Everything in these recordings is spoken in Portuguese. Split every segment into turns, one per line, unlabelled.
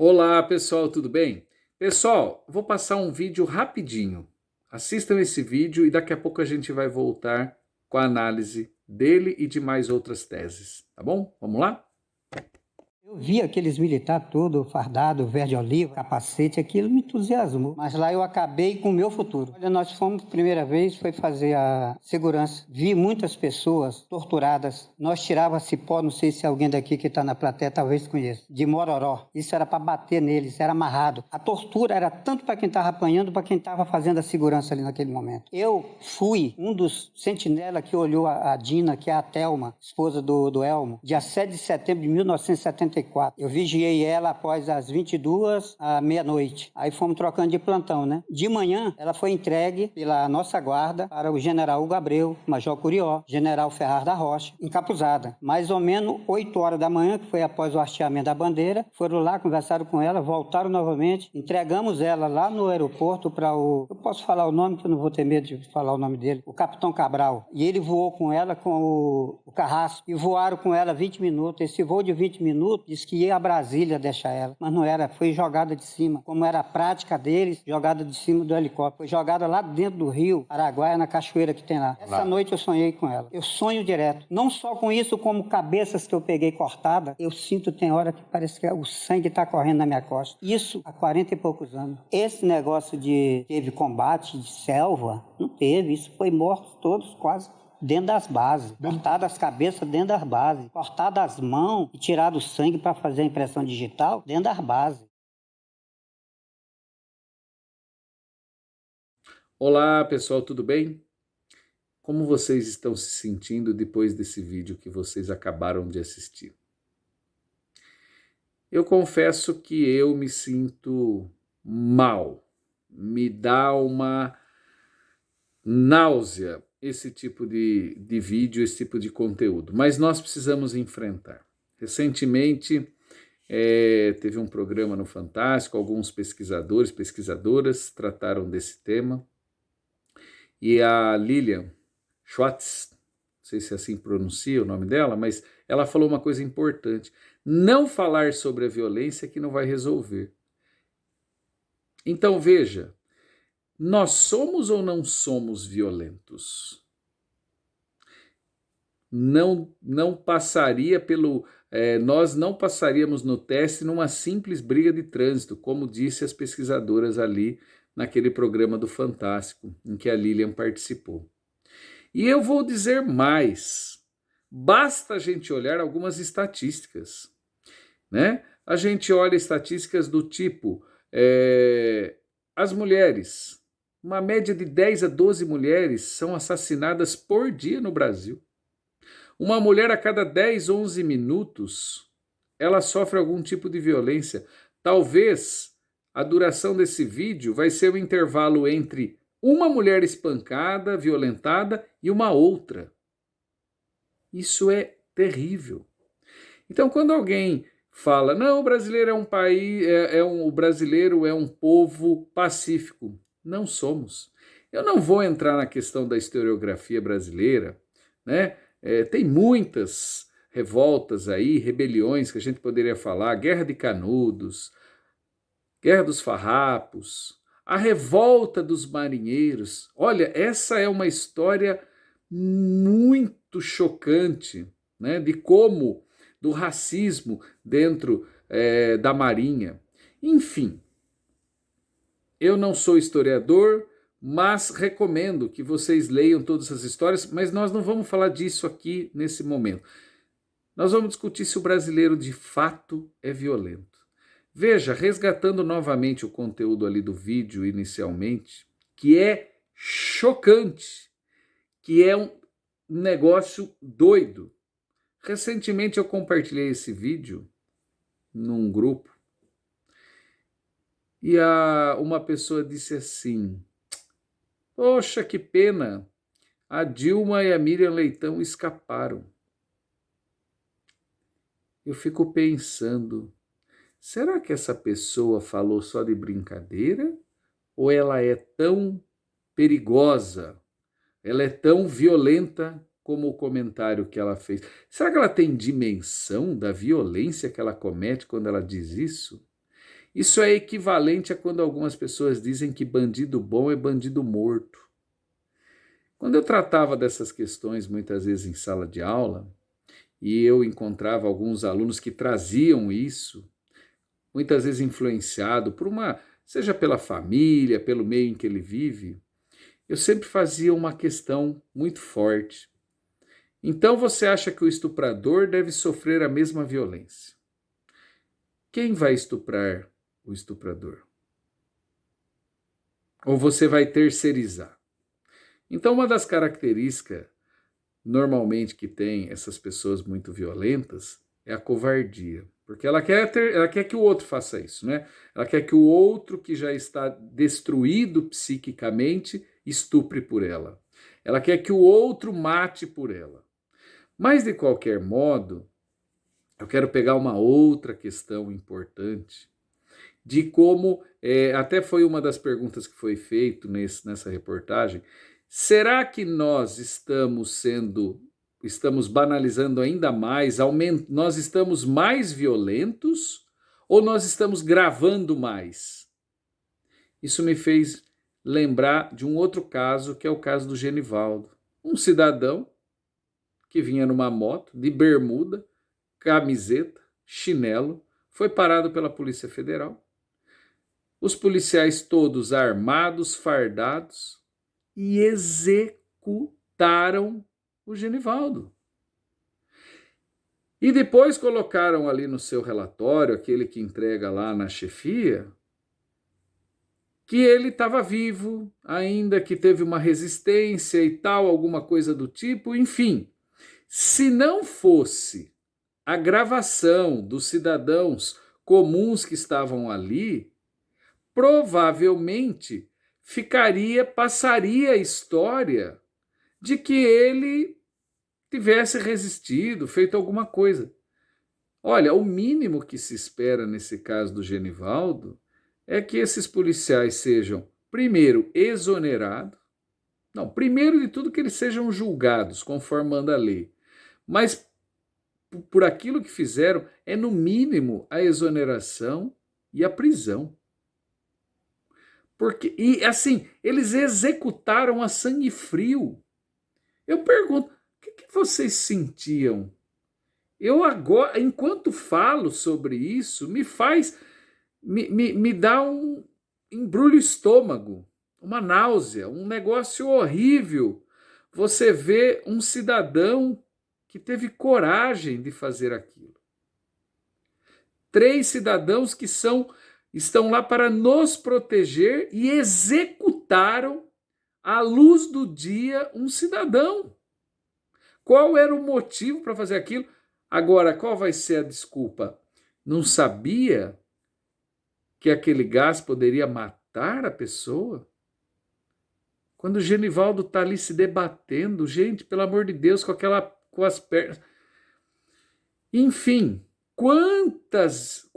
Olá pessoal, tudo bem? Pessoal, vou passar um vídeo rapidinho. Assistam esse vídeo e daqui a pouco a gente vai voltar com a análise dele e de mais outras teses, tá bom? Vamos lá?
Eu vi aqueles militares todo fardado, verde oliva, capacete, aquilo me entusiasmou. Mas lá eu acabei com o meu futuro. Olha, nós fomos, primeira vez, foi fazer a segurança. Vi muitas pessoas torturadas. Nós tirava cipó, não sei se alguém daqui que está na plateia talvez conheça, de Mororó. Isso era para bater neles, era amarrado. A tortura era tanto para quem estava apanhando, para quem estava fazendo a segurança ali naquele momento. Eu fui um dos sentinelas que olhou a Dina, que é a Thelma, esposa do Elmo, dia 7 de setembro de 1974. Eu vigiei ela após as 22 à meia-noite. Aí fomos trocando de plantão, né? De manhã, ela foi entregue pela nossa guarda para o general Hugo Abreu, Major Curió, general Ferraz da Rocha, encapuzada. Mais ou menos 8 horas da manhã, que foi após o hasteamento da bandeira, foram lá, conversaram com ela, voltaram novamente, entregamos ela lá no aeroporto para o... Eu posso falar o nome, que eu não vou ter medo de falar o nome dele. O Capitão Cabral. E ele voou com ela com o Carrasco. E voaram com ela 20 minutos. Esse voo de 20 minutos, disse que ia a Brasília deixar ela. Mas não era, foi jogada de cima. Como era a prática deles, jogada de cima do helicóptero. Foi jogada lá dentro do rio Araguaia, na cachoeira que tem lá. Essa noite eu sonhei com ela. Eu sonho direto. Não só com isso, como cabeças que eu peguei cortada. Eu sinto, tem hora que parece que o sangue está correndo na minha costa. Isso há 40 e poucos anos. Esse negócio de teve combate de selva, não teve. Isso foi mortos todos quase dentro das bases, cortadas as cabeças dentro das bases, cortadas as mãos e tirado o sangue para fazer a impressão digital dentro das bases.
Olá pessoal, tudo bem? Como vocês estão se sentindo depois desse vídeo que vocês acabaram de assistir? Eu confesso que eu me sinto mal, me dá uma náusea esse tipo de vídeo, esse tipo de conteúdo, mas nós precisamos enfrentar. Recentemente teve um programa no Fantástico, alguns pesquisadores, pesquisadoras trataram desse tema, e a Lilian Schwartz, não sei se assim pronuncia o nome dela, mas ela falou uma coisa importante: não falar sobre a violência que não vai resolver. Então veja, nós somos ou não somos violentos? Não passaria pelo... nós não passaríamos no teste numa simples briga de trânsito, como disse as pesquisadoras ali naquele programa do Fantástico, em que a Lilian participou. E eu vou dizer mais, basta a gente olhar algumas estatísticas, né? A gente olha estatísticas do tipo, as mulheres, uma média de 10 a 12 mulheres são assassinadas por dia no Brasil. Uma mulher a cada 10, 11 minutos, ela sofre algum tipo de violência. Talvez a duração desse vídeo vai ser o intervalo entre uma mulher espancada, violentada e uma outra. Isso é terrível. Então, quando alguém fala, não, o brasileiro é um país, o brasileiro é um povo pacífico, não somos. Eu não vou entrar na questão da historiografia brasileira, né? Tem muitas revoltas aí, rebeliões que a gente poderia falar, Guerra de Canudos, Guerra dos Farrapos, a Revolta dos Marinheiros. Olha, essa é uma história muito chocante, né, de como, do racismo dentro da Marinha. Enfim, eu não sou historiador, mas recomendo que vocês leiam todas essas histórias, mas nós não vamos falar disso aqui nesse momento. Nós vamos discutir se o brasileiro de fato é violento. Veja, resgatando novamente o conteúdo ali do vídeo inicialmente, que é chocante, que é um negócio doido. Recentemente eu compartilhei esse vídeo num grupo e uma pessoa disse assim: poxa, que pena, a Dilma e a Miriam Leitão escaparam. Eu fico pensando, será que essa pessoa falou só de brincadeira? Ou ela é tão perigosa, ela é tão violenta como o comentário que ela fez? Será que ela tem dimensão da violência que ela comete quando ela diz isso? Isso é equivalente a quando algumas pessoas dizem que bandido bom é bandido morto. Quando eu tratava dessas questões muitas vezes em sala de aula, e eu encontrava alguns alunos que traziam isso, muitas vezes influenciado por seja pela família, pelo meio em que ele vive, eu sempre fazia uma questão muito forte. Então você acha que o estuprador deve sofrer a mesma violência? Quem vai estuprar o estuprador? Ou você vai terceirizar? Então, uma das características normalmente que tem essas pessoas muito violentas é a covardia. Porque ela quer que o outro faça isso, né? Ela quer que o outro que já está destruído psiquicamente estupre por ela. Ela quer que o outro mate por ela. Mas, de qualquer modo, eu quero pegar uma outra questão importante de como, até foi uma das perguntas que foi feito nessa reportagem, será que nós estamos banalizando ainda mais, nós estamos mais violentos ou nós estamos gravando mais? Isso me fez lembrar de um outro caso, que é o caso do Genivaldo. Um cidadão que vinha numa moto, de bermuda, camiseta, chinelo, foi parado pela Polícia Federal. Os policiais todos armados, fardados, e executaram o Genivaldo. E depois colocaram ali no seu relatório, aquele que entrega lá na chefia, que ele estava vivo, ainda que teve uma resistência e tal, alguma coisa do tipo, enfim. Se não fosse a gravação dos cidadãos comuns que estavam ali, provavelmente passaria a história de que ele tivesse resistido, feito alguma coisa. Olha, o mínimo que se espera nesse caso do Genivaldo é que esses policiais sejam, primeiro, exonerados. Não, primeiro de tudo que eles sejam julgados, conforme manda a lei. Mas por aquilo que fizeram, é no mínimo a exoneração e a prisão. Porque, e assim, eles executaram a sangue frio. Eu pergunto, o que vocês sentiam? Eu agora, enquanto falo sobre isso, me dá um embrulho estômago, uma náusea, um negócio horrível. Você vê um cidadão que teve coragem de fazer aquilo. 3 cidadãos que estão lá para nos proteger e executaram à luz do dia um cidadão. Qual era o motivo para fazer aquilo? Agora, qual vai ser a desculpa? Não sabia que aquele gás poderia matar a pessoa? Quando o Genivaldo está ali se debatendo, gente, pelo amor de Deus, com as pernas. Enfim, quantos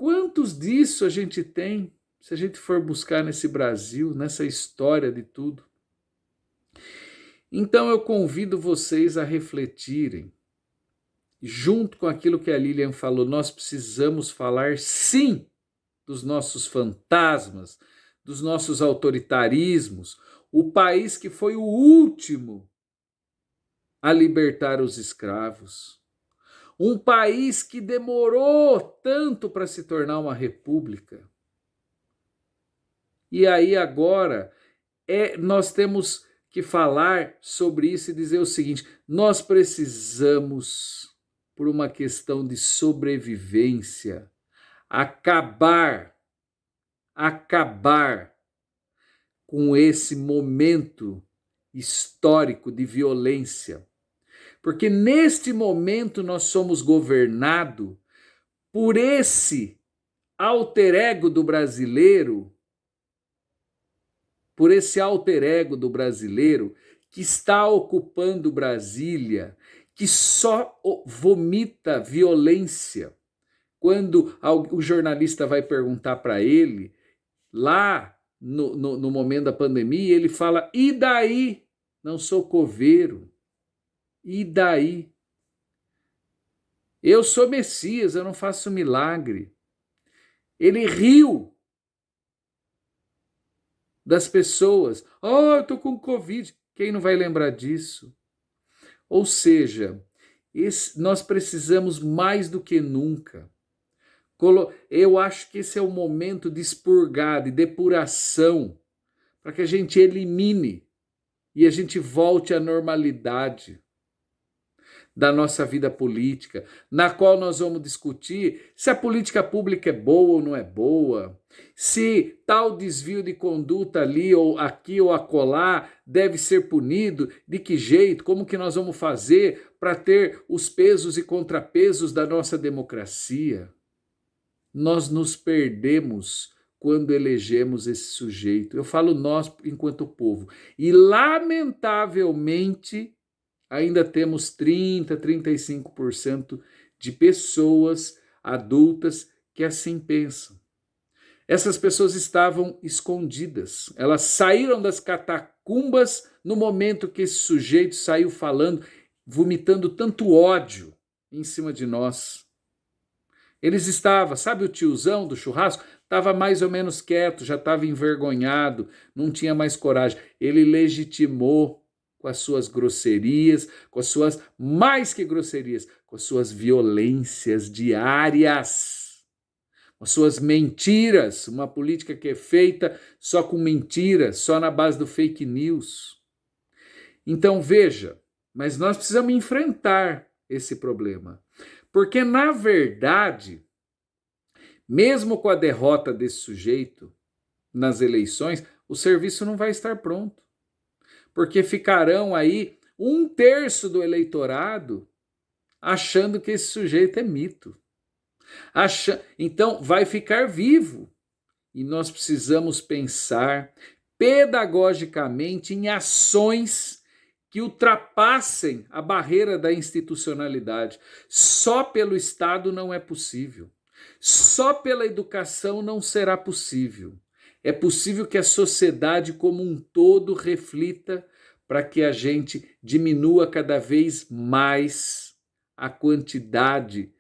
disso a gente tem, se a gente for buscar nesse Brasil, nessa história de tudo? Então eu convido vocês a refletirem, junto com aquilo que a Lilian falou, nós precisamos falar sim dos nossos fantasmas, dos nossos autoritarismos, o país que foi o último a libertar os escravos, um país que demorou tanto para se tornar uma república. E aí agora nós temos que falar sobre isso e dizer o seguinte: nós precisamos, por uma questão de sobrevivência, acabar com esse momento histórico de violência. Porque neste momento nós somos governados por esse alter ego do brasileiro, que está ocupando Brasília, que só vomita violência. Quando o jornalista vai perguntar para ele, lá no momento da pandemia, ele fala, e daí? Não sou coveiro. E daí? Eu sou Messias, eu não faço milagre. Ele riu das pessoas. Oh, eu estou com Covid. Quem não vai lembrar disso? Ou seja, nós precisamos mais do que nunca. Eu acho que esse é o momento de expurgar, de depuração, para que a gente elimine e a gente volte à normalidade da nossa vida política, na qual nós vamos discutir se a política pública é boa ou não é boa, se tal desvio de conduta ali ou aqui ou acolá deve ser punido, de que jeito, como que nós vamos fazer para ter os pesos e contrapesos da nossa democracia. Nós nos perdemos quando elegemos esse sujeito. Eu falo nós enquanto povo. E, lamentavelmente, ainda temos 30%, 35% de pessoas adultas que assim pensam. Essas pessoas estavam escondidas. Elas saíram das catacumbas no momento que esse sujeito saiu falando, vomitando tanto ódio em cima de nós. Eles estavam, sabe o tiozão do churrasco? Estava mais ou menos quieto, já estava envergonhado, não tinha mais coragem. Ele legitimou com as suas grosserias, com as suas, mais que grosserias, com as suas violências diárias, com as suas mentiras, uma política que é feita só com mentiras, só na base do fake news. Então veja, mas nós precisamos enfrentar esse problema. Porque, na verdade, mesmo com a derrota desse sujeito nas eleições, o serviço não vai estar pronto. Porque ficarão aí 1/3 do eleitorado achando que esse sujeito é mito. Então, vai ficar vivo. E nós precisamos pensar pedagogicamente em ações que ultrapassem a barreira da institucionalidade. Só pelo Estado não é possível. Só pela educação não será possível. É possível que a sociedade como um todo reflita para que a gente diminua cada vez mais a quantidade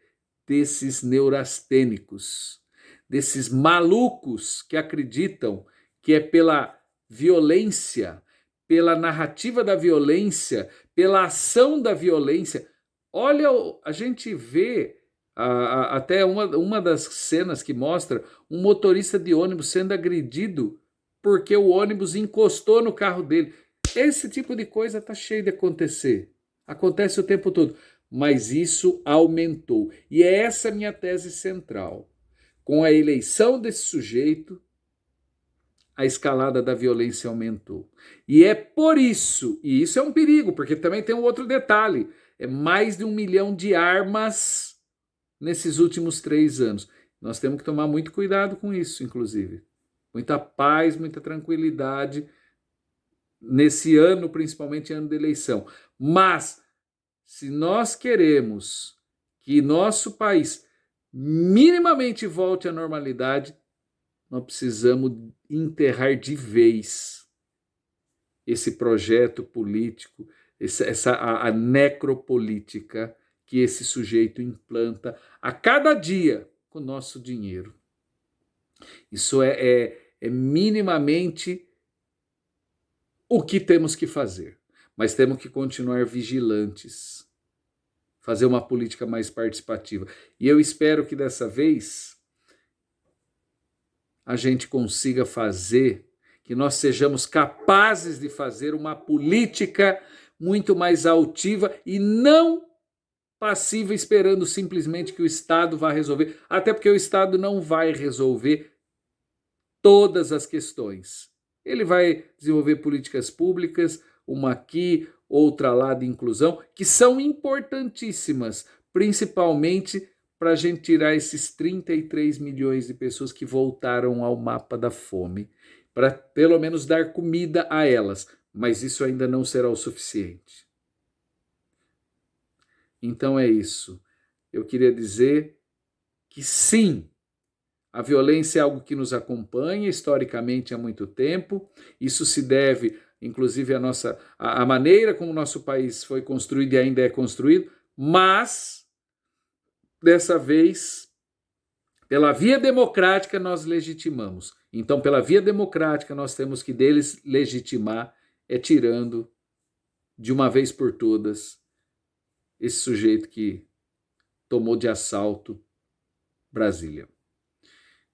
desses neurastênicos, desses malucos que acreditam que é pela violência, pela narrativa da violência, pela ação da violência. Olha, a gente vê até uma das cenas que mostra um motorista de ônibus sendo agredido porque o ônibus encostou no carro dele. Esse tipo de coisa está cheio de acontecer. Acontece o tempo todo. Mas isso aumentou. E é essa minha tese central. Com a eleição desse sujeito, a escalada da violência aumentou. E é por isso, e isso é um perigo, porque também tem um outro detalhe, é mais de 1 milhão de armas nesses últimos 3 anos. Nós temos que tomar muito cuidado com isso, inclusive. Muita paz, muita tranquilidade nesse ano, principalmente ano de eleição. Mas, se nós queremos que nosso país minimamente volte à normalidade, nós precisamos enterrar de vez esse projeto político, a necropolítica que esse sujeito implanta a cada dia com o nosso dinheiro. Isso é minimamente o que temos que fazer, mas temos que continuar vigilantes, fazer uma política mais participativa. E eu espero que dessa vez a gente consiga fazer, que nós sejamos capazes de fazer uma política muito mais altiva e não passiva, esperando simplesmente que o Estado vá resolver, até porque o Estado não vai resolver todas as questões. Ele vai desenvolver políticas públicas, uma aqui, outra lá de inclusão, que são importantíssimas, principalmente para a gente tirar esses 33 milhões de pessoas que voltaram ao mapa da fome, para pelo menos dar comida a elas, mas isso ainda não será o suficiente. Então é isso. Eu queria dizer que sim, a violência é algo que nos acompanha historicamente há muito tempo. Isso se deve, inclusive, à maneira como o nosso país foi construído e ainda é construído, mas dessa vez Pela via democrática nós legitimamos. Então, pela via democrática nós temos que deles legitimar, tirando de uma vez por todas esse sujeito que tomou de assalto Brasília.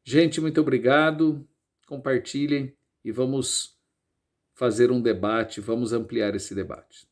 Gente, muito obrigado. Compartilhem e vamos fazer um debate, vamos ampliar esse debate.